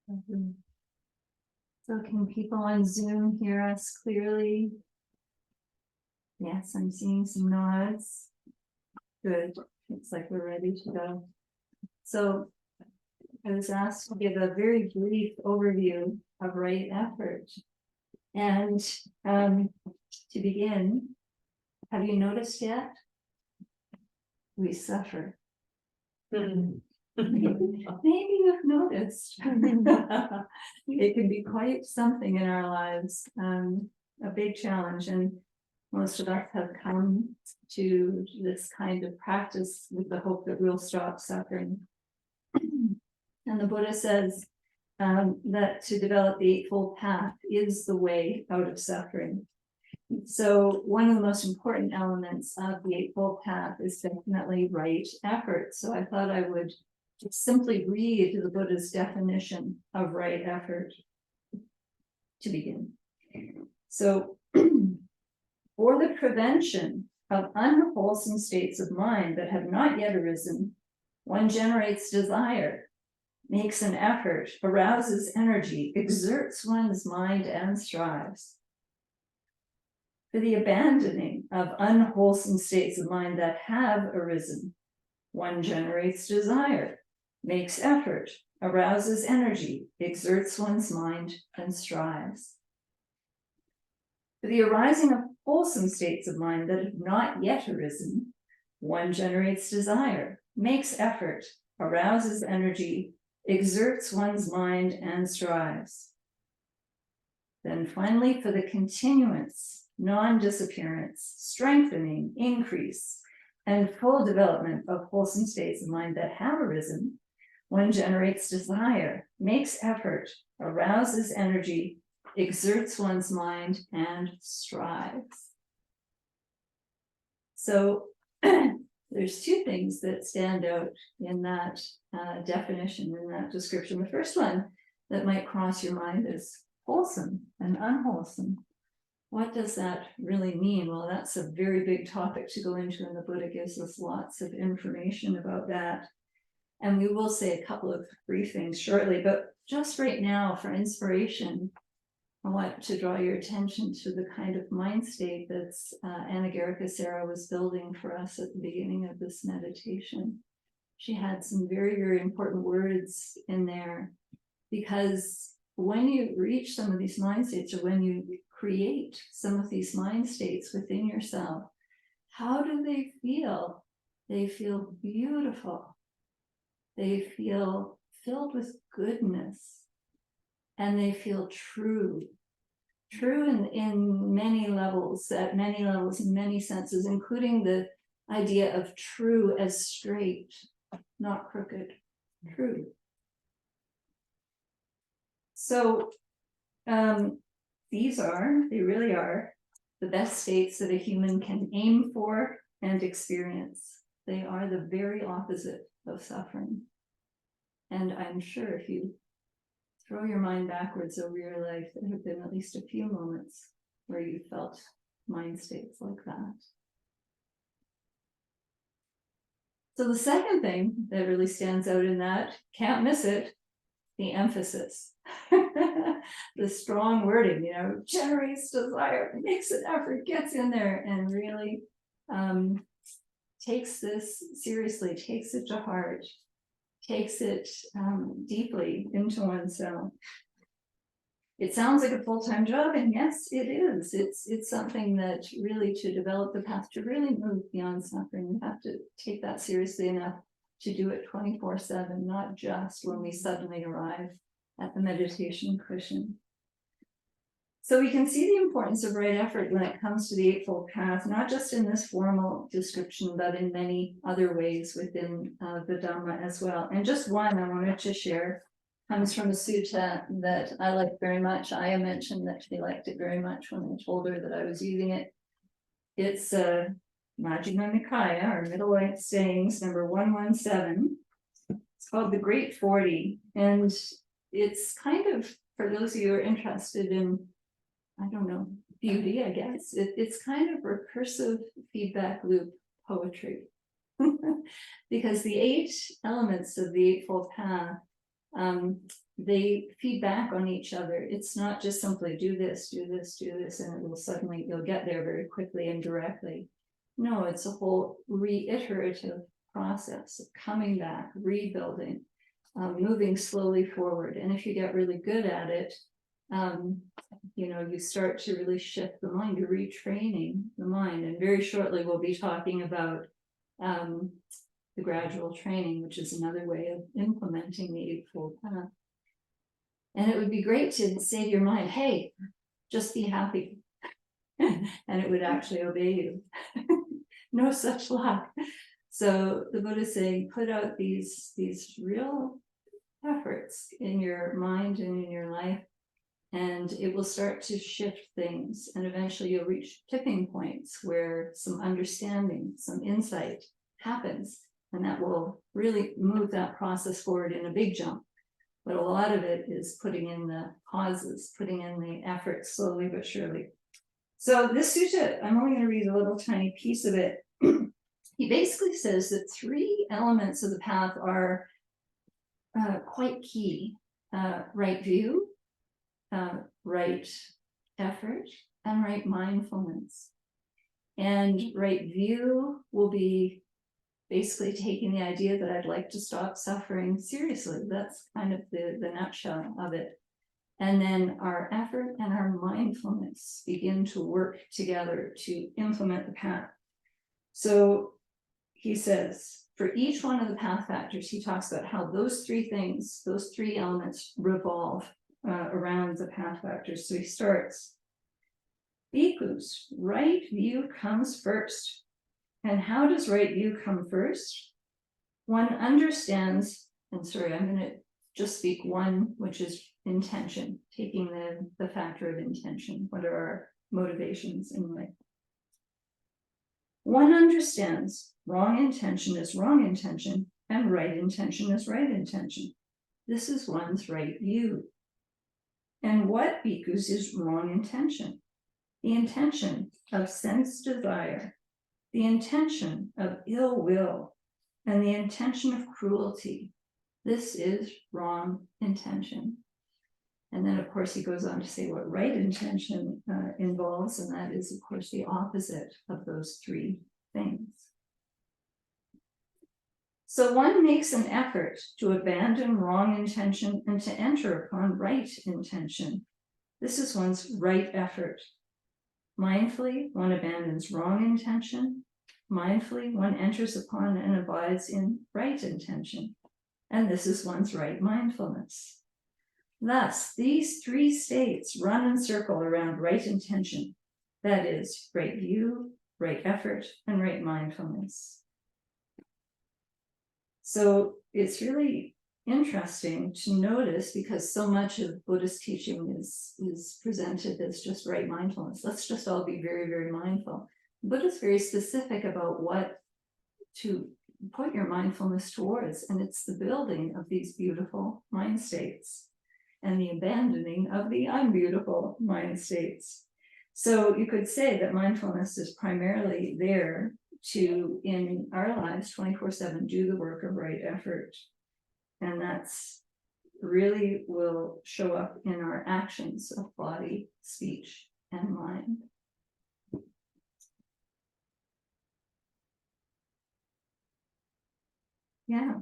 So can people on Zoom hear us clearly? Yes, I'm seeing some nods. Good. Looks like we're ready to go. So I was asked to give a very brief overview of right effort. And to begin, have you noticed yet? We suffer. Maybe you've noticed. It can be quite something in our lives, a big challenge. And most of us have come to this kind of practice with the hope that we'll stop suffering. And the Buddha says that to develop the Eightfold Path is the way out of suffering. So one of the most important elements of the Eightfold Path is definitely right effort. So I thought I would just simply read the Buddha's definition of right effort to begin. So for the prevention of unwholesome states of mind that have not yet arisen, one generates desire, makes an effort, arouses energy, exerts one's mind, and strives. For the abandoning of unwholesome states of mind that have arisen, one generates desire, makes effort, arouses energy, exerts one's mind, and strives. For the arising of wholesome states of mind that have not yet arisen, one generates desire, makes effort, arouses energy, exerts one's mind, and strives. Then finally, for the continuance, non-disappearance, strengthening, increase, and full development of wholesome states of mind that have arisen, one generates desire, makes effort, arouses energy, exerts one's mind, and strives. So there's two things that stand out in that definition, in that description. The first one that might cross your mind is wholesome and unwholesome. What does that really mean? Well, that's a very big topic to go into, and the Buddha gives us lots of information about that. And we will say a couple of brief things shortly, but just right now for inspiration, I want to draw your attention to the kind of mind state that's Anagarika Sarah was building for us at the beginning of this meditation. She had some very, very important words in there, because when you reach some of these mind states, or when you create some of these mind states within yourself, how do they feel? They feel beautiful. They feel filled with goodness. And they feel true in many levels, at many levels, in many senses, including the idea of true as straight, not crooked, true. So they really are the best states that a human can aim for and experience. They are the very opposite of suffering. And I'm sure if you throw your mind backwards over your life, there have been at least a few moments where you felt mind states like that. So the second thing that really stands out in that, can't miss it, the emphasis. The strong wording, generates desire, makes an effort, gets in there, and really takes this seriously, takes it to heart, takes it deeply into oneself. It sounds like a full-time job, and yes, it is. It's something that really, to develop the path, to really move beyond suffering, you have to take that seriously enough to do it 24/7, not just when we suddenly arrive at the meditation cushion. So we can see the importance of right effort when it comes to the Eightfold Path, not just in this formal description, but in many other ways within the Dhamma as well. And just one I wanted to share comes from a sutta that I like very much. Ayya mentioned that she liked it very much when I told her that I was using it. It's Majjhima Nikaya, or Middle Length Sayings, number 117. It's called the Great 40. And it's kind of, for those of you who are interested in, beauty, I guess, it's kind of recursive feedback loop poetry. Because the 8 elements of the Eightfold Path, they feed back on each other. It's not just simply do this, and it will suddenly, you'll get there very quickly and directly. No, it's a whole reiterative process of coming back, rebuilding, moving slowly forward. And if you get really good at it, you start to really shift the mind, you're retraining the mind. And very shortly, we'll be talking about the gradual training, which is another way of implementing the Eightfold Path. And it would be great to say to your mind, hey, just be happy. And it would actually obey you. No such luck. So the Buddha is saying, put out these real efforts in your mind and in your life, and it will start to shift things. And eventually you'll reach tipping points where some understanding, some insight happens. And that will really move that process forward in a big jump. But a lot of it is putting in the pauses, putting in the effort slowly but surely. So this sutta, I'm only going to read a little tiny piece of it. He basically says that 3 elements of the path are quite key. Right view, right effort, and right mindfulness. And right view will be basically taking the idea that I'd like to stop suffering seriously. That's kind of the nutshell of it. And then our effort and our mindfulness begin to work together to implement the path. So he says, for each one of the path factors, he talks about how those 3 things, those 3 elements revolve around the path factors. So he starts, bhikkhus, right view comes first. And how does right view come first? One understands, and sorry, I'm going to just speak one, which is intention, taking the factor of intention. What are our motivations in life? One understands wrong intention is wrong intention, and right intention is right intention. This is one's right view. And what, bhikkhus, is wrong intention? The intention of sense desire, the intention of ill will, and the intention of cruelty. This is wrong intention. And then, of course, he goes on to say what right intention involves, and that is, of course, the opposite of those 3 things. So one makes an effort to abandon wrong intention and to enter upon right intention. This is one's right effort. Mindfully, one abandons wrong intention. Mindfully, one enters upon and abides in right intention. And this is one's right mindfulness. Thus, these 3 states run and circle around right intention. That is, right view, right effort, and right mindfulness. So it's really interesting to notice, because so much of Buddhist teaching is presented as just right mindfulness. Let's just all be very, very mindful. Buddha's very specific about what to put your mindfulness towards, and it's the building of these beautiful mind states and the abandoning of the unbeautiful mind states. So you could say that mindfulness is primarily there to, in our lives, 24/7, do the work of right effort. And that's really will show up in our actions of body, speech, and mind. Yeah.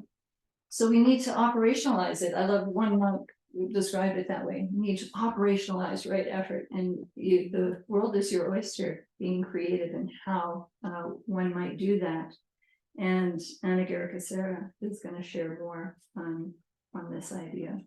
So we need to operationalize it. I love one monk who described it that way. You need to operationalize right effort, and the world is your oyster, being creative and how one might do that. And Anagarika Sarah is going to share more on this idea.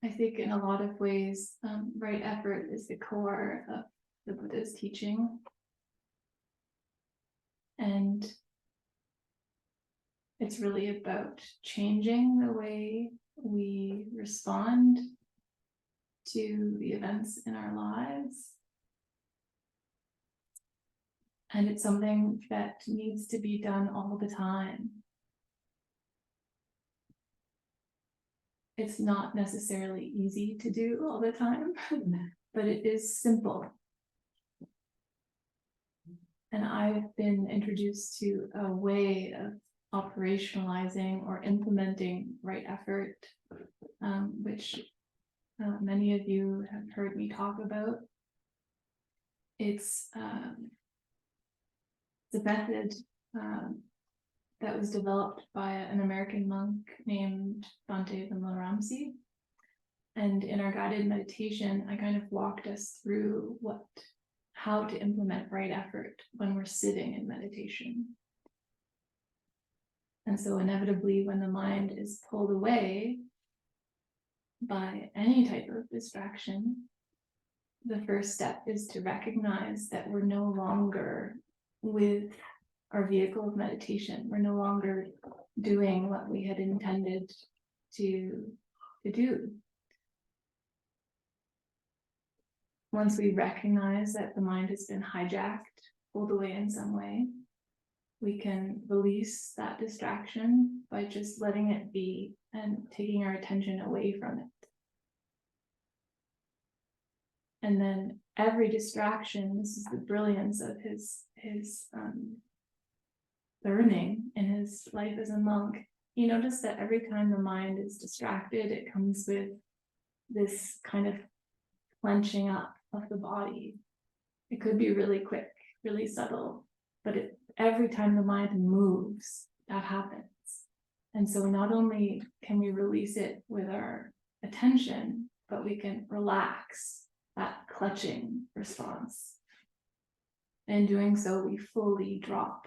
I think in a lot of ways, right effort is the core of the Buddha's teaching. And it's really about changing the way we respond to the events in our lives. And it's something that needs to be done all the time. It's not necessarily easy to do all the time, but it is simple. And I've been introduced to a way of operationalizing or implementing right effort, which many of you have heard me talk about. It's a method that was developed by an American monk named Bhante Vimalaramsi. And in our guided meditation, I kind of walked us through how to implement right effort when we're sitting in meditation. And so inevitably, when the mind is pulled away by any type of distraction, the first step is to recognize that we're no longer with our vehicle of meditation. We're no longer doing what we had intended to do. Once we recognize that the mind has been hijacked, pulled away in some way, we can release that distraction by just letting it be and taking our attention away from it. And then every distraction, this is the brilliance of his learning in his life as a monk. He noticed that every time the mind is distracted, it comes with this kind of clenching up of the body. It could be really quick, really subtle, but every time the mind moves, that happens. And so not only can we release it with our attention, but we can relax that clutching response. In doing so, we fully drop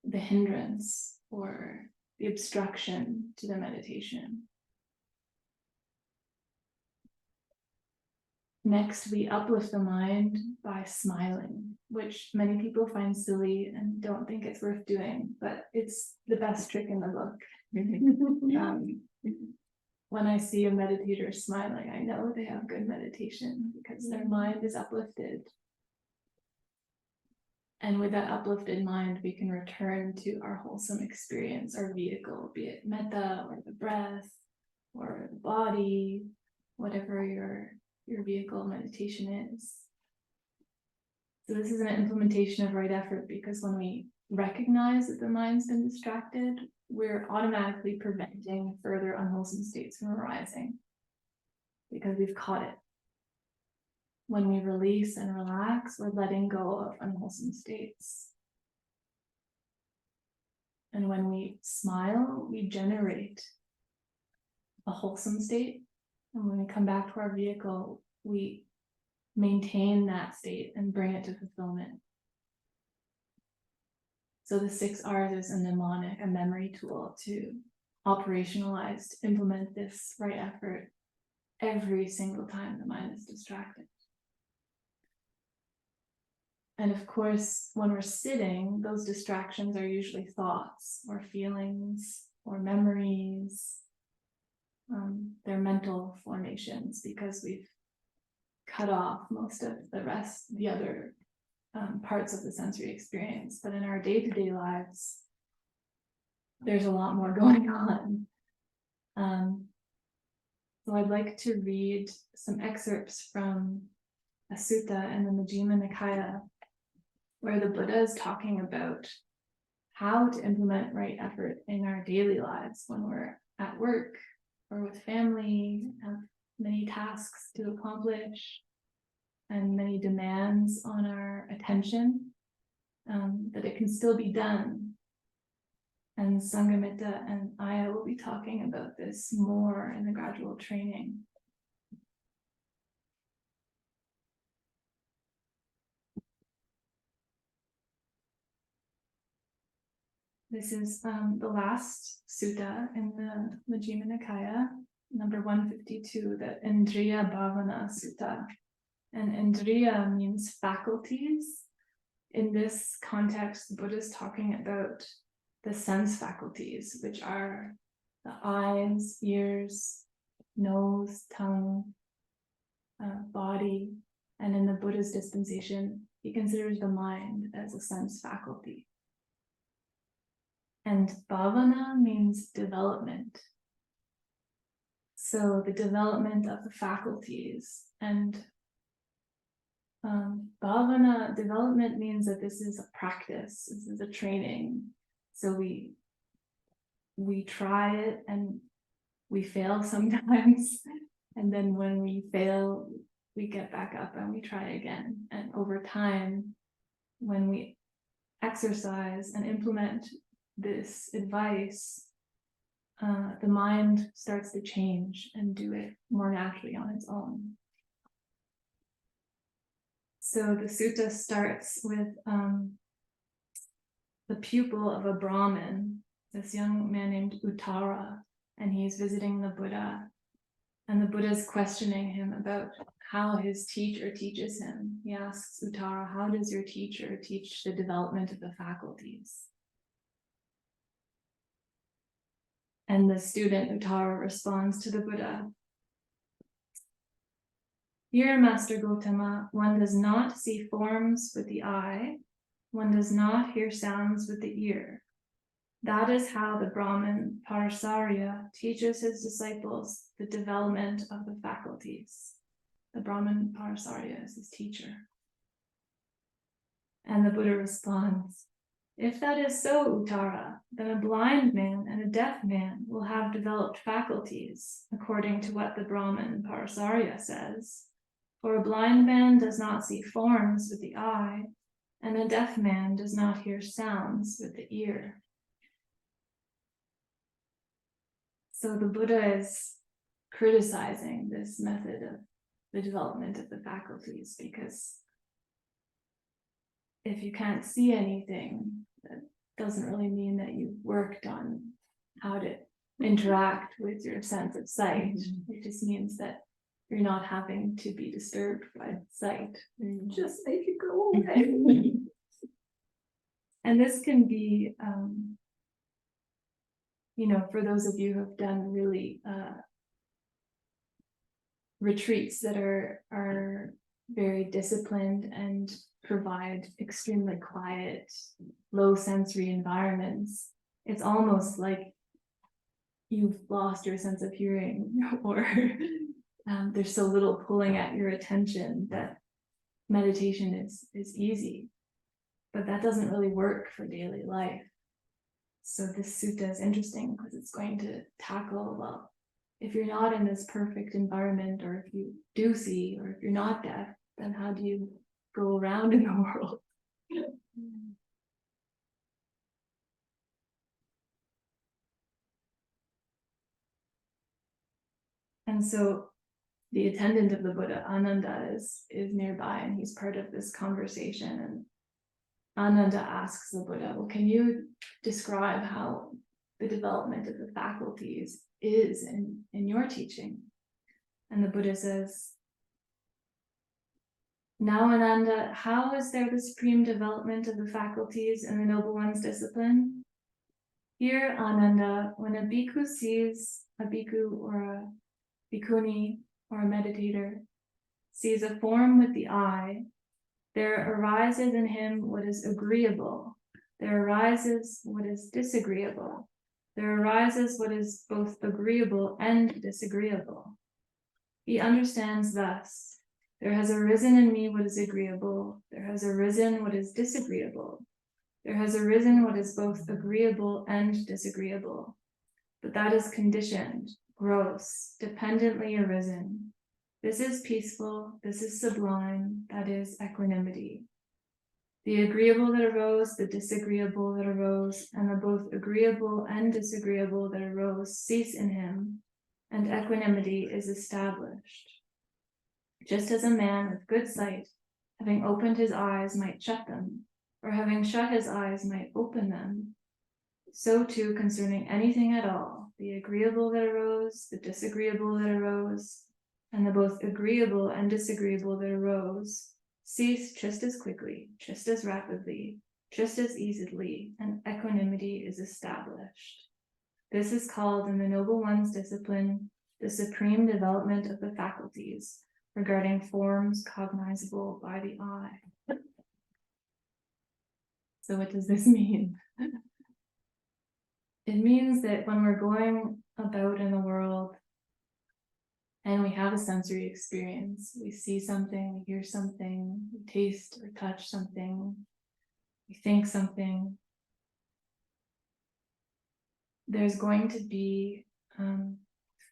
the hindrance or the obstruction to the meditation. Next, we uplift the mind by smiling, which many people find silly and don't think it's worth doing, but it's the best trick in the book. When I see a meditator smiling, I know they have good meditation because their mind is uplifted. And with that uplifted mind, we can return to our wholesome experience, our vehicle, be it metta or the breath or the body, whatever your vehicle of meditation is. So this is an implementation of right effort because when we recognize that the mind's been distracted, we're automatically preventing further unwholesome states from arising because we've caught it. When we release and relax, we're letting go of unwholesome states. And when we smile, we generate a wholesome state. And when we come back to our vehicle, we maintain that state and bring it to fulfillment. So the 6 R's is a mnemonic, a memory tool to operationalize, to implement this right effort every single time the mind is distracted. And of course, when we're sitting, those distractions are usually thoughts or feelings or memories. They're mental formations because we've cut off most of the other parts of the sensory experience. But in our day-to-day lives, there's a lot more going on. So I'd like to read some excerpts from a sutta in the Majjhima Nikaya, where the Buddha is talking about how to implement right effort in our daily lives when we're at work or with family, have many tasks to accomplish and many demands on our attention, that it can still be done. And Sanghamita and Ayya will be talking about this more in the gradual training. This is the last sutta in the Majjhima Nikaya, number 152, the Indriya Bhavana Sutta. And Indriya means faculties. In this context, the Buddha is talking about the sense faculties, which are the eyes, ears, nose, tongue, body, and in the Buddha's dispensation, he considers the mind as a sense faculty. And bhavana means development. So the development of the faculties, and bhavana development means that this is a practice, this is a training. So we try it and we fail sometimes. And then when we fail, we get back up and we try again. And over time, when we exercise and implement this advice, the mind starts to change and do it more naturally on its own. So the sutta starts with the pupil of a Brahmin, this young man named Uttara, and he's visiting the Buddha. And the Buddha is questioning him about how his teacher teaches him. He asks Uttara, how does your teacher teach the development of the faculties? And the student Uttara responds to the Buddha, "Dear Master Gautama, one does not see forms with the eye, one does not hear sounds with the ear. That is how the Brahmin Parasarya teaches his disciples the development of the faculties." The Brahmin Parasarya is his teacher. And the Buddha responds, "If that is so, Uttara, then a blind man and a deaf man will have developed faculties, according to what the Brahmin Parasarya says. For a blind man does not see forms with the eye, and a deaf man does not hear sounds with the ear." So the Buddha is criticizing this method of the development of the faculties, because if you can't see anything, that doesn't really mean that you've worked on how to interact with your sense of sight. It just means that you're not having to be disturbed by sight. Just make it go away. And this can be, for those of you who have done really retreats that are very disciplined and provide extremely quiet, low sensory environments, it's almost like you've lost your sense of hearing, or there's so little pulling at your attention that meditation is easy. But that doesn't really work for daily life. So this sutta is interesting because it's going to tackle, well, if you're not in this perfect environment, or if you do see, or if you're not deaf, then how do you go around in the world? And so the attendant of the Buddha, Ananda, is nearby, and he's part of this conversation. And Ananda asks the Buddha, well, can you describe how the development of the faculties is in your teaching? And the Buddha says, "Now, Ananda, how is there the supreme development of the faculties in the Noble One's discipline? Here, Ananda, when a bhikkhu sees a bhikkhu or a bhikkhuni or a meditator, sees a form with the eye, there arises in him what is agreeable, there arises what is disagreeable, there arises what is both agreeable and disagreeable. He understands thus, there has arisen in me what is agreeable, there has arisen what is disagreeable, there has arisen what is both agreeable and disagreeable, but that is conditioned, gross, dependently arisen. This is peaceful, this is sublime, that is equanimity. The agreeable that arose, the disagreeable that arose, and the both agreeable and disagreeable that arose cease in him, and equanimity is established. Just as a man with good sight, having opened his eyes, might shut them, or having shut his eyes might open them, so too concerning anything at all, the agreeable that arose, the disagreeable that arose, and the both agreeable and disagreeable that arose, cease just as quickly, just as rapidly, just as easily, and equanimity is established. This is called in the Noble One's discipline, the supreme development of the faculties regarding forms cognizable by the eye. So what does this mean? It means that when we're going about in the world and we have a sensory experience, we see something, we hear something, we taste or touch something, we think something, there's going to be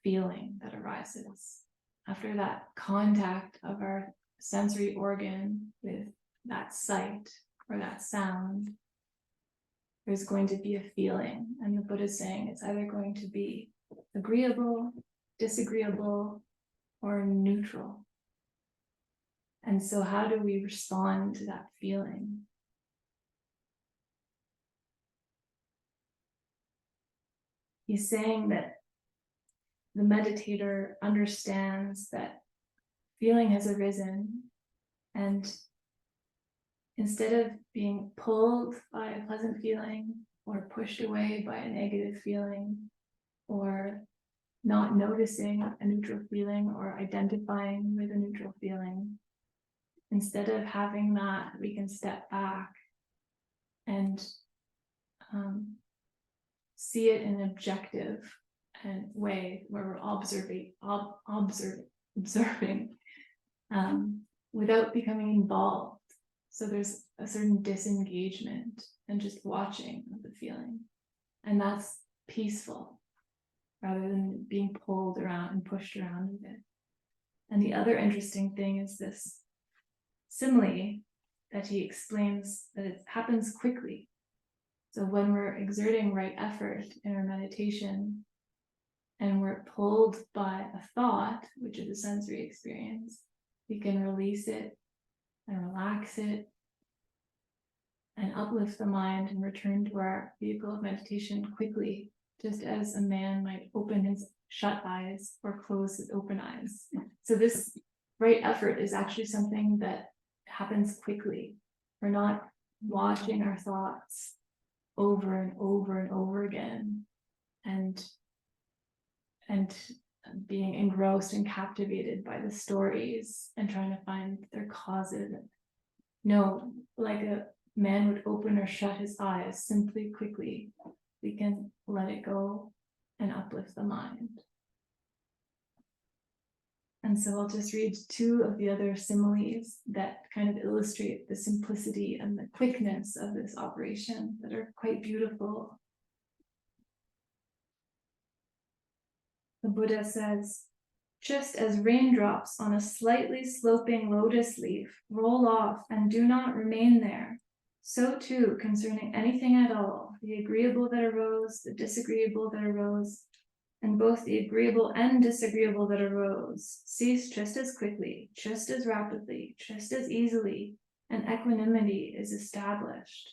feeling that arises after that contact of our sensory organ with that sight or that sound. There's going to be a feeling, and the Buddha is saying it's either going to be agreeable, disagreeable, or neutral. And so how do we respond to that feeling? He's saying that the meditator understands that feeling has arisen, and instead of being pulled by a pleasant feeling or pushed away by a negative feeling or not noticing a neutral feeling or identifying with a neutral feeling, instead of having that, we can step back and see it in an objective and way where we're observing without becoming involved. So there's a certain disengagement and just watching of the feeling. And that's peaceful rather than being pulled around and pushed around with it. And the other interesting thing is this simile that he explains that it happens quickly. So when we're exerting right effort in our meditation and we're pulled by a thought, which is a sensory experience, we can release it and relax it and uplift the mind and return to our vehicle of meditation quickly, just as a man might open his shut eyes or close his open eyes. So this right effort is actually something that happens quickly. We're not watching our thoughts over and over and over again and being engrossed and captivated by the stories and trying to find their causes. No, like a man would open or shut his eyes simply, quickly, we can let it go and uplift the mind. And so I'll just read two of the other similes that kind of illustrate the simplicity and the quickness of this operation that are quite beautiful. The Buddha says, just as raindrops on a slightly sloping lotus leaf roll off and do not remain there, so too concerning anything at all, the agreeable that arose, the disagreeable that arose, and both the agreeable and disagreeable that arose cease just as quickly, just as rapidly, just as easily, and equanimity is established.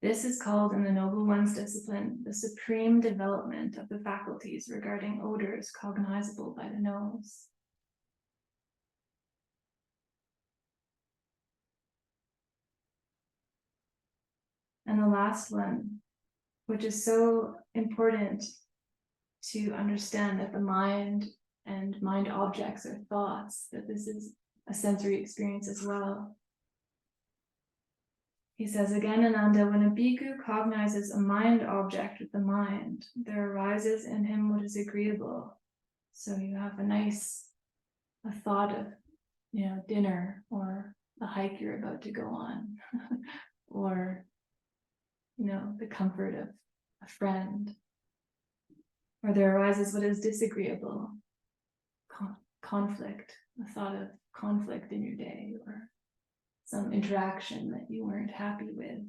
This is called in the Noble One's discipline the supreme development of the faculties regarding odors cognizable by the nose. And the last one, which is so important to understand that the mind and mind objects are thoughts, that this is a sensory experience as well. He says again, Ananda, when a bhikkhu cognizes a mind object with the mind, there arises in him what is agreeable. So you have a thought of, dinner or the hike you're about to go on, or, the comfort of a friend. Or there arises what is disagreeable, conflict, a thought of conflict in your day, or some interaction that you weren't happy with.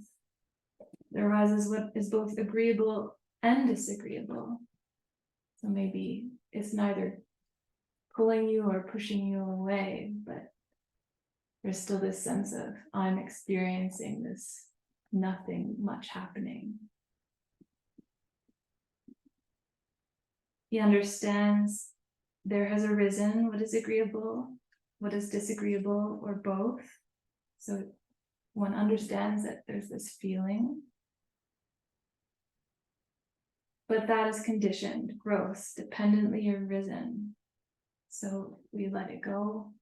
There arises what is both agreeable and disagreeable. So maybe it's neither pulling you or pushing you away, but there's still this sense of, I'm experiencing this nothing much happening. He understands there has arisen what is agreeable, what is disagreeable, or both. So one understands that there's this feeling. but that is conditioned, gross, dependently arisen. So we let it go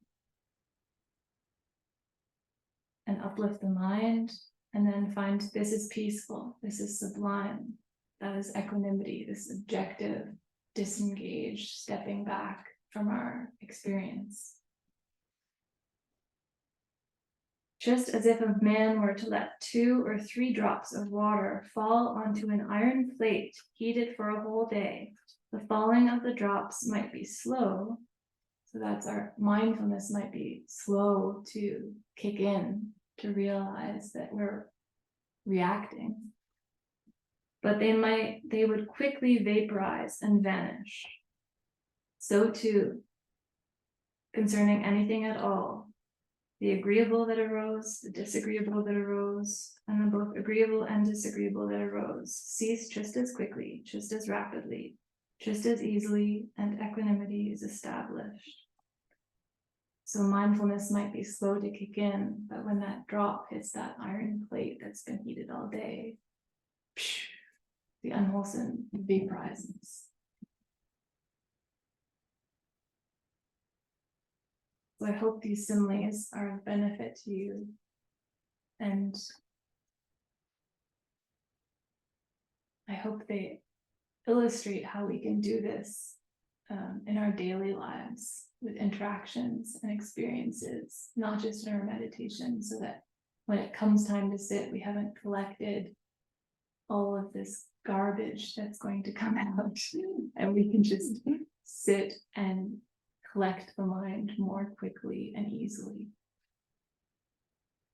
and uplift the mind, and then find this is peaceful, this is sublime, that is equanimity, this objective, disengaged, stepping back from our experience. Just as if a man were to let 2 or 3 drops of water fall onto an iron plate heated for a whole day, the falling of the drops might be slow. So that's our mindfulness might be slow to kick in, to realize that we're reacting. But they would quickly vaporize and vanish. So too, concerning anything at all, the agreeable that arose, the disagreeable that arose, and the both agreeable and disagreeable that arose, cease just as quickly, just as rapidly, just as easily, and equanimity is established. So mindfulness might be slow to kick in, but when that drop hits that iron plate that's been heated all day, the unwholesome vaporizes. So I hope these similes are of benefit to you, and I hope they illustrate how we can do this in our daily lives with interactions and experiences, not just in our meditation, so that when it comes time to sit, we haven't collected all of this garbage that's going to come out, and we can just sit and collect the mind more quickly and easily.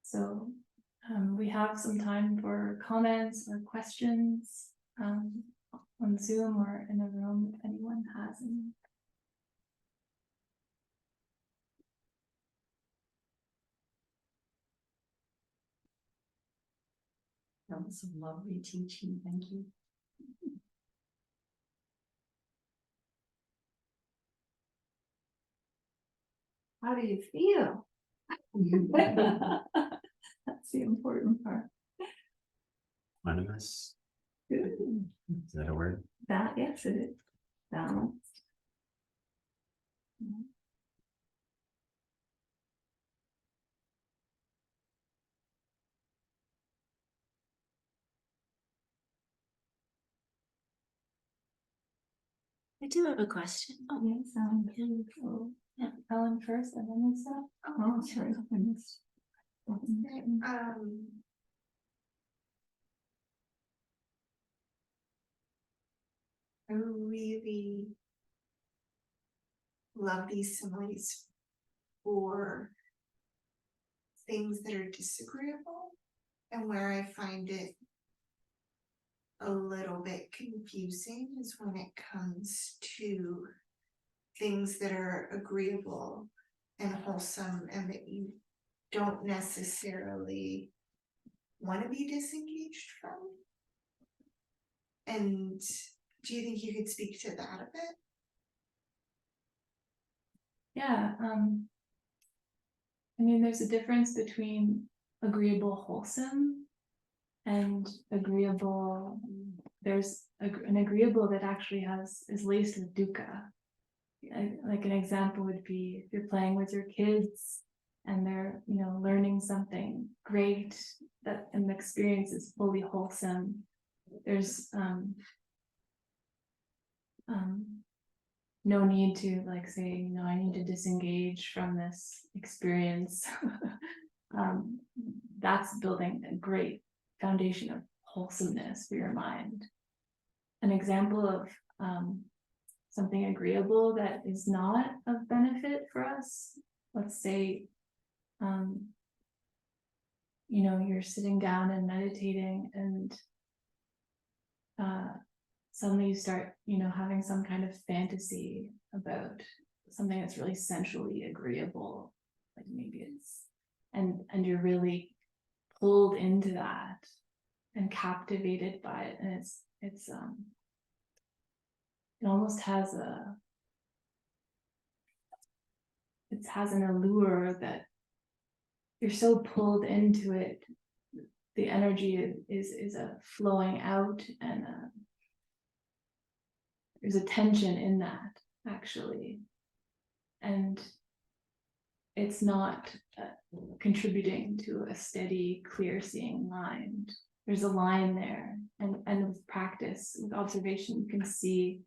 So we have some time for comments or questions on Zoom or in the room if anyone has any. That was a lovely teaching. Thank you. How do you feel? That's the important part. Anonymous. Good. Is that a word? That, yes, it is. Balanced. I do have a question. Oh, yes, Oh, yeah, Ellen first and then Lisa. oh, sorry. I missed. I really love these similes for things that are disagreeable, and where I find it a little bit confusing is when it comes to things that are agreeable and wholesome and that you don't necessarily want to be disengaged from. And do you think you could speak to that a bit? Yeah, I mean, there's a difference between agreeable, wholesome, and agreeable. There's an agreeable that actually is laced with dukkha. Like an example would be if you're playing with your kids and they're, learning something great, that an experience is fully wholesome. There's no need to say, I need to disengage from this experience. That's building a great foundation of wholesomeness for your mind. An example of something agreeable that is not of benefit for us, let's say, you're sitting down and meditating and suddenly you start, having some kind of fantasy about something that's really sensually agreeable, like maybe it's, and you're really pulled into that and captivated by it, and it's it almost has an allure that you're so pulled into it, the energy is a flowing out, and there's a tension in that, actually. And it's not contributing to a steady, clear seeing mind. There's a line there, and with practice, with observation, you can see,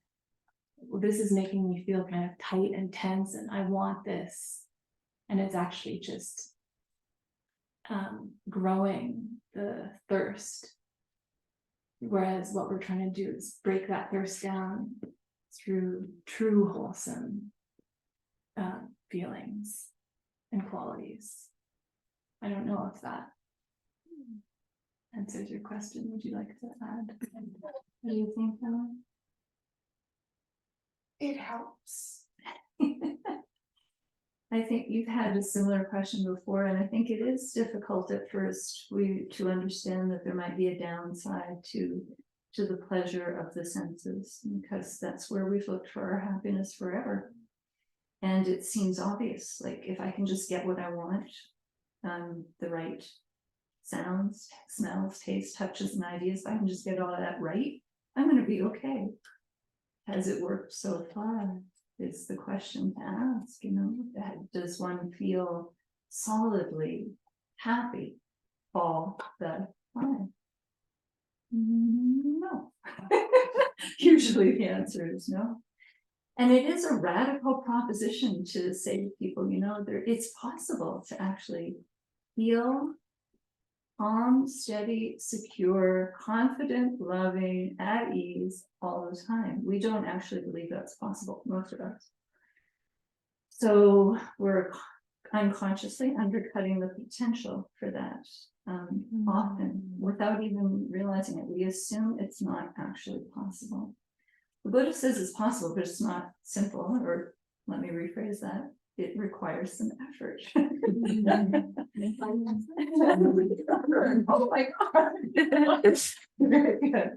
well, this is making me feel kind of tight and tense, and I want this. And it's actually just growing the thirst. Whereas what we're trying to do is break that thirst down through true wholesome feelings and qualities. I don't know if that answers your question. Would you like to add? What do you think, Helen? It helps. I think you've had a similar question before, and I think it is difficult at first to understand that there might be a downside to the pleasure of the senses, because that's where we've looked for our happiness forever. And it seems obvious, like if I can just get what I want, the right sounds, smells, taste, touches, and ideas, if I can just get all of that right, I'm going to be okay. Has it worked so far? It's the question to ask, does one feel solidly happy all the time? No. Usually the answer is no. And it is a radical proposition to say to people, it's possible to actually feel calm, steady, secure, confident, loving, at ease all the time. We don't actually believe that's possible, most of us. So we're unconsciously undercutting the potential for that often without even realizing it. We assume it's not actually possible. The Buddha says it's possible, but it's not simple, or let me rephrase that. It requires some effort. Oh my God. Very good.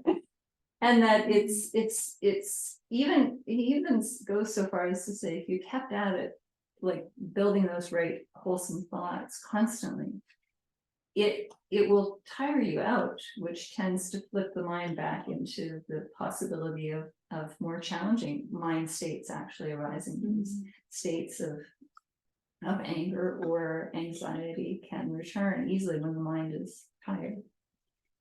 And that it's even, he even goes so far as to say, if you kept at it, like building those right wholesome thoughts constantly, it will tire you out, which tends to flip the mind back into the possibility of more challenging mind states actually arising. These states of anger or anxiety can return easily when the mind is tired.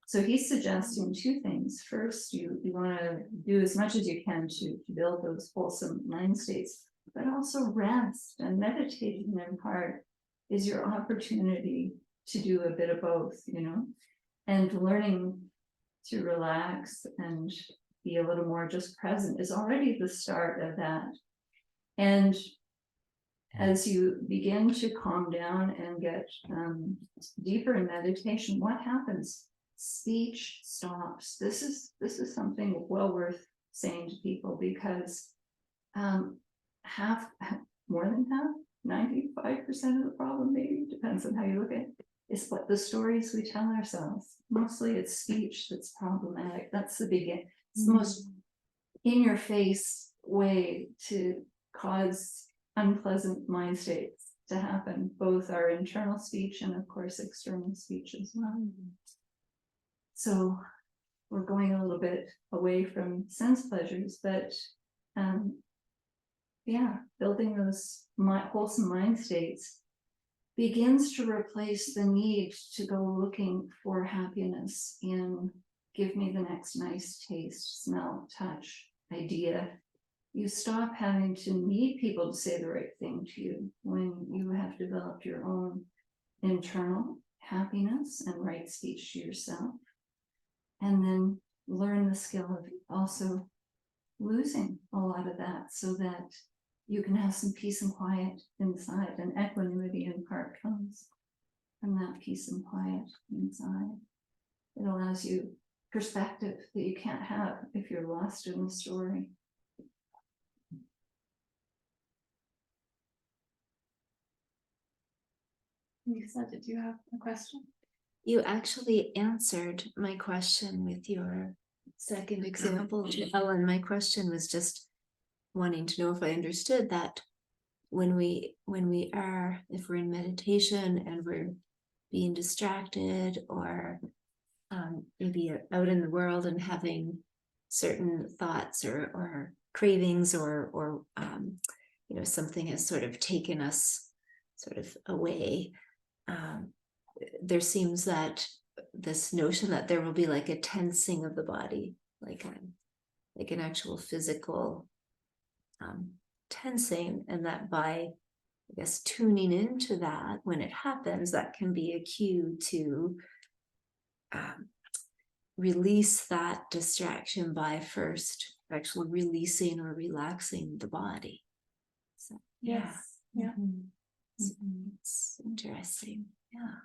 So he's suggesting two things. First, you want to do as much as you can to build those wholesome mind states, but also rest, and meditating in part is your opportunity to do a bit of both, and learning to relax and be a little more just present is already the start of that. And as you begin to calm down and get deeper in meditation, what happens? Speech stops. This is something well worth saying to people, because more than half, 95% of the problem, maybe depends on how you look at it, is what the stories we tell ourselves. Mostly it's speech that's problematic. That's the beginning. It's the most in-your-face way to cause unpleasant mind states to happen, both our internal speech and of course external speech as well. So we're going a little bit away from sense pleasures, but building those wholesome mind states begins to replace the need to go looking for happiness in give me the next nice taste, smell, touch, idea. You stop having to need people to say the right thing to you when you have developed your own internal happiness and right speech to yourself. And then learn the skill of also losing a lot of that so that you can have some peace and quiet inside, and equanimity in part comes from that peace and quiet inside. It allows you perspective that you can't have if you're lost in the story. Lisa, did you have a question? You actually answered my question with your second example to Ellen. My question was just wanting to know if I understood that when we are, if we're in meditation and we're being distracted, or maybe out in the world and having certain thoughts or cravings or you know, something has sort of taken us sort of away. There seems that this notion that there will be like a tensing of the body, like an actual physical tensing, and that by, I guess, tuning into that when it happens, that can be a cue to release that distraction by first actually releasing or relaxing the body. So, Yes. Yeah. It's interesting. Yeah.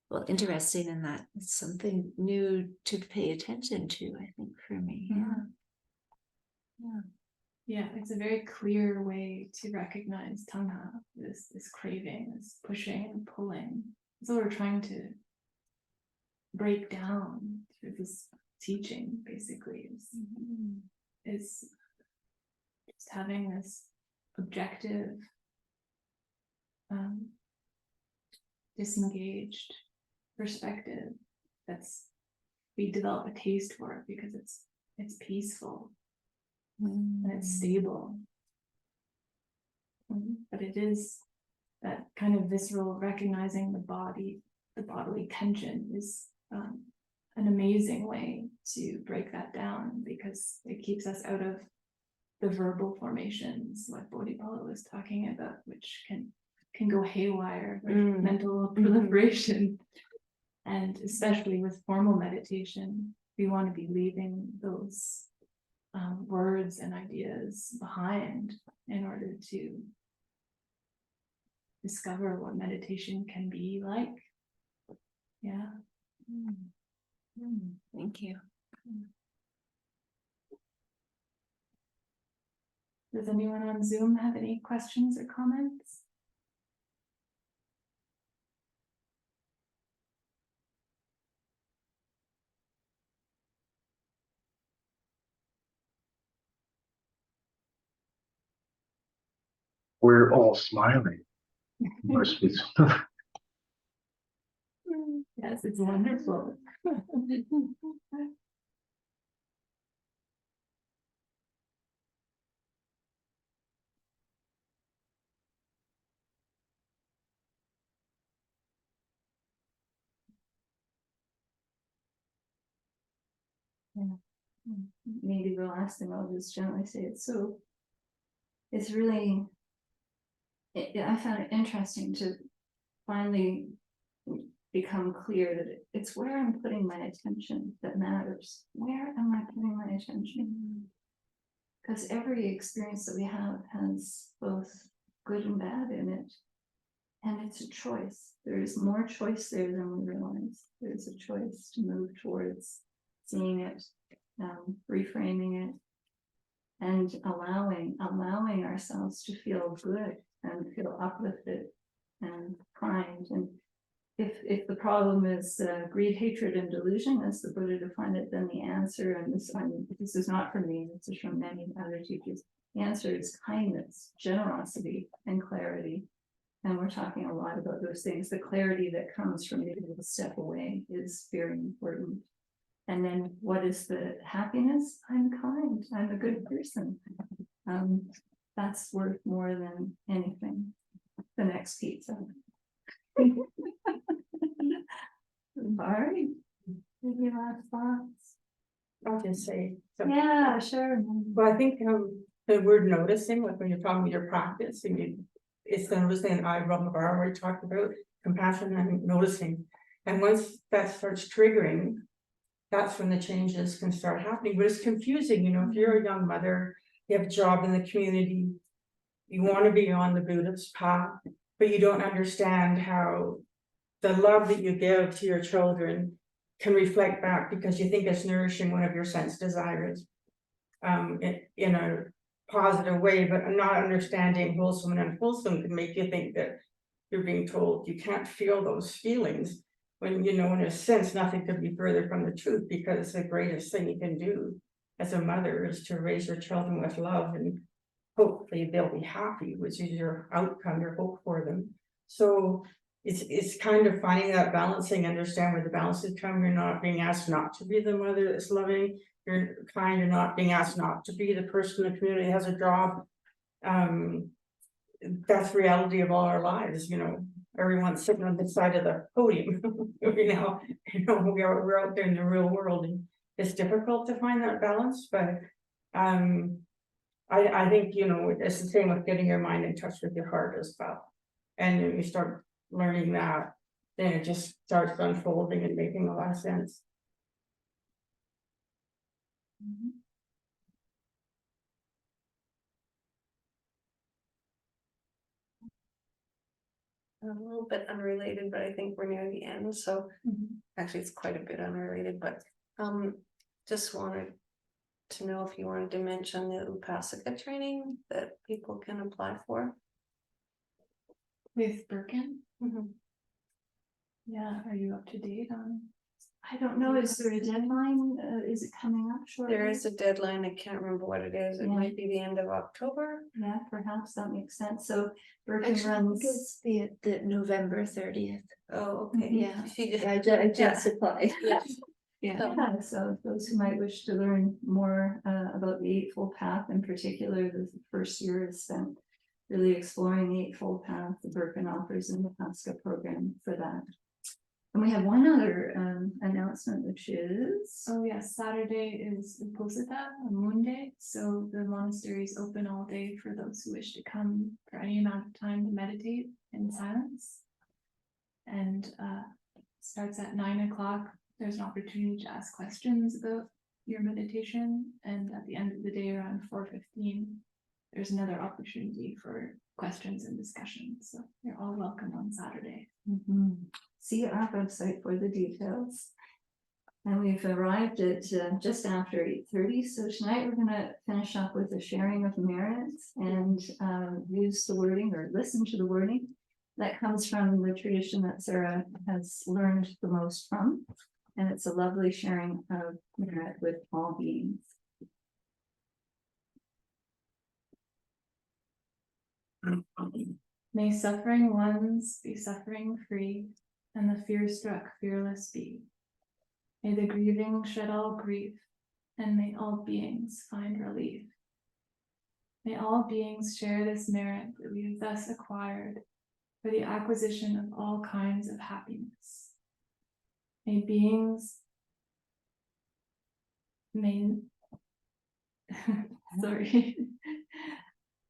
Well, interesting in that it's something new to pay attention to, I think, for me. Yeah. Yeah, it's a very clear way to recognize tanha, this craving, this pushing and pulling. So we're trying to break down through this teaching, basically, is just having this objective, disengaged perspective we develop a taste for it because it's peaceful and it's stable. But it is that kind of visceral recognizing the bodily tension is an amazing way to break that down, because it keeps us out of the verbal formations, what Bodhipala was talking about, which can go haywire, like mental proliferation. And especially with formal meditation, we want to be leaving those words and ideas behind in order to discover what meditation can be like. Yeah. Thank you. Does anyone on Zoom have any questions or comments? We're all smiling. Must be. Yes, it's wonderful. Maybe the last thing I'll just gently say, it's really, I found it interesting to finally become clear that it's where I'm putting my attention that matters. Where am I putting my attention? Because every experience that we have has both good and bad in it. And it's a choice. There's more choice there than we realize. There's a choice to move towards seeing it, reframing it, and allowing ourselves to feel good and feel uplifted and kind. And if the problem is greed, hatred, and delusion, as the Buddha defined it, then the answer, and this is not from me, this is from many other teachers, the answer is kindness, generosity, and clarity. And we're talking a lot about those things. The clarity that comes from being able to step away is very important. And then what is the happiness? I'm kind, I'm a good person. That's worth more than anything. The next pizza. Barry, any last thoughts? I'll just say something. Yeah, sure. Well, I think the word noticing, like when you're talking about your practice, and it's the noticing, and I already talked about compassion and noticing. And once that starts triggering, that's when the changes can start happening. But it's confusing, you know, if you're a young mother, you have a job in the community, you want to be on the Buddhist path, but you don't understand how the love that you give to your children can reflect back, because you think it's nourishing one of your sense desires in a positive way, but not understanding wholesome and unwholesome can make you think that you're being told you can't feel those feelings, when, you know, in a sense, nothing could be further from the truth, because the greatest thing you can do as a mother is to raise your children with love, and hopefully they'll be happy, which is your outcome, your hope for them. So it's kind of finding that balancing, understand where the balance is coming. You're not being asked not to be the mother that's loving, you're kind, you're not being asked not to be the person in the community has a job. That's reality of all our lives, you know, everyone's sitting on the side of the podium, we're out there in the real world, and it's difficult to find that balance, but. I think, you know, it's the same with getting your mind in touch with your heart as well. And when you start learning that, then it just starts unfolding and making a lot of sense. A little bit unrelated, but I think we're near the end, so actually it's quite a bit unrelated, but just wanted to know if you wanted to mention the Upasika training that people can apply for. With Birkin, Mhm. yeah, are you up to date on? I don't know, is there a deadline? Is it coming up shortly? There is a deadline, I can't remember what it is, it Yeah. might be the end of October. Yeah, perhaps that makes sense. So Birkin Actually, I think runs. it's the November 30th. Oh, okay. Yeah. If you just- I just applied. Yeah. Yeah. Yeah, so those who might wish to learn more about the Eightfold Path, in particular, the first year is spent really exploring the Eightfold Path. The Birkin offers an Upasika program for that. And we have one other announcement, which is. Oh yes, Saturday is Upasika, a moon day, so the monastery is open all day for those who wish to come for any amount of time to meditate in silence. And starts at 9 o'clock. There's an opportunity to ask questions about your meditation, and at the end of the day, around 4:15, there's another opportunity for questions and discussions. So you're all welcome on Saturday. See our website for the details. And we've arrived at just after 8:30, so tonight we're gonna finish up with the sharing of merits and use the wording or listen to the wording that comes from the tradition that Sarah has learned the most from. And it's a lovely sharing of merit with all beings. May suffering ones be suffering free, and the fear-struck fearless be. May the grieving shed all grief, and may all beings find relief. May all beings share this merit that we have thus acquired for the acquisition of all kinds of happiness. May beings sorry.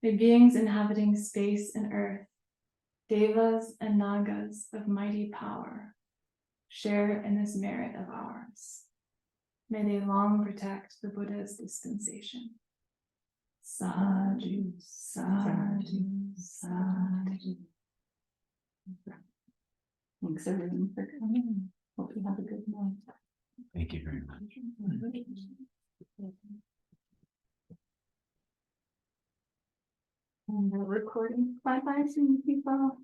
May beings inhabiting space and earth, devas and nagas of mighty power, share in this merit of ours. May they long protect the Buddha's dispensation. Sadhu, sadhu, sadhu. Thanks everyone for coming. Hope you have a good night. Thank you very much. And the recording, bye bye, soon people.